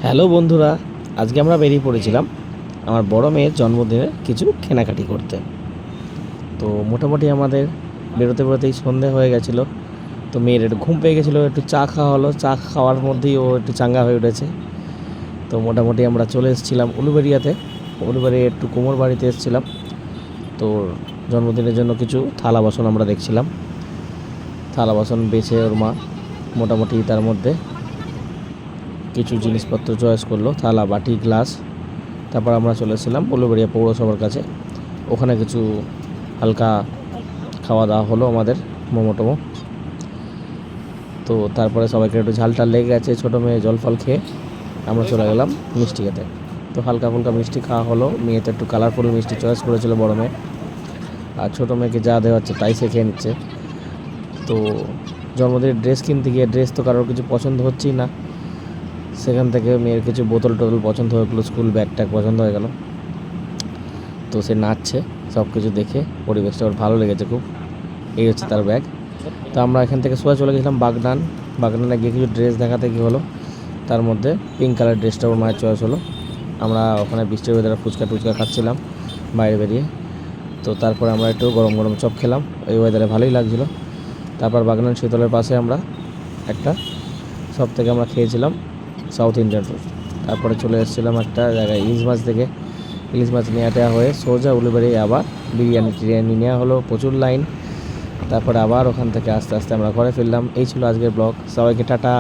Hello বন্ধুরা, আজকে আমরা বেরিয়ে পড়েছিলাম আমার বড় মেয়ের জন্মদিনে কিছু কেনাকাটি করতে। তো মোটামুটি আমাদের বেরোতে বেরোতেই সন্ধে হয়ে গেছিলো। তো মেয়ের একটু ঘুম পেয়ে গেছিলো, একটু চা খাওয়া হলো। চা খাওয়ার মধ্যেই ও একটু চাঙ্গা হয়ে উঠেছে। তো মোটামুটি আমরা চলে এসেছিলাম উলুবেড়িয়াতে। উলুবেড়িয়া একটু কুমোর বাড়িতে এসেছিলাম। তো জন্মদিনের জন্য কিছু থালা বাসন আমরা দেখছিলাম। থালা বাসন বেছে ওর মা মোটামুটি তার মধ্যে কিছু জিনিসপত্র চয়েস করলো, থালা বাটি গ্লাস। তারপর আমরা চলে এসেছিলাম উলুবেড়িয়া পৌরসভার কাছে। ওখানে কিছু হালকা খাওয়া দাওয়া হলো আমাদের, মোমো টোমো। তো তারপরে সবাইকে একটু ঝালটা লেগে গেছে, ছোটো মেয়ে জল ফল খেয়ে আমরা চলে গেলাম মিষ্টি খেতে। তো হালকা ফুলকা মিষ্টি খাওয়া হলো। মেয়ে তো একটু কালারফুল মিষ্টি চয়েস করেছিল বড়ো মেয়ে, আর ছোটো মেয়েকে যা দেওয়া হচ্ছে তাই সে খেয়ে নিচ্ছে। তো জন্মদিনের ড্রেস কিনতে গিয়ে ড্রেস তো কারোর কিছু পছন্দ হচ্ছেই না। সেখান থেকে মেয়ের কিছু বোতল টোতল পছন্দ হয়ে গেলো, স্কুল ব্যাগ ট্যাগ পছন্দ হয়ে গেল। তো সে নাচছে, সব কিছু দেখে পরিবেশটা ওর ভালো লেগেছে খুব। এই হচ্ছে তার ব্যাগ। তো আমরা এখান থেকে সোজা চলে গেছিলাম বাগনানে গিয়ে কিছু ড্রেস দেখাতে কি হলো। তার মধ্যে পিঙ্ক কালার ড্রেসটা ওর মায়ের চয়েস হলো। আমরা ওখানে বৃষ্টির ওয়েদারে ফুচকা টুচকা খাচ্ছিলাম বাইরে বেরিয়ে। তো তারপরে আমরা একটু গরম গরম চপ খেলাম, এই ওয়েদারে ভালোই লাগছিলো। তারপর বাগনান শীতলের পাশে আমরা একটা সব থেকে আমরা খেয়েছিলাম সাউথ ইন্ডিয়ান ফুড। তারপরে চলে এসেছিলাম একটা জায়গায় ইলিশ মাছ নিয়ে দেওয়া হয়ে সোজা উলুবেড়িয়ে আবার টিরিয়ানি নেওয়া হলো, প্রচুর লাইন। তারপরে আবার ওখান থেকে আস্তে আস্তে আমরা ঘরে ফিরলাম। এই ছিল আজকের ব্লগ। সবাইকে টাটা।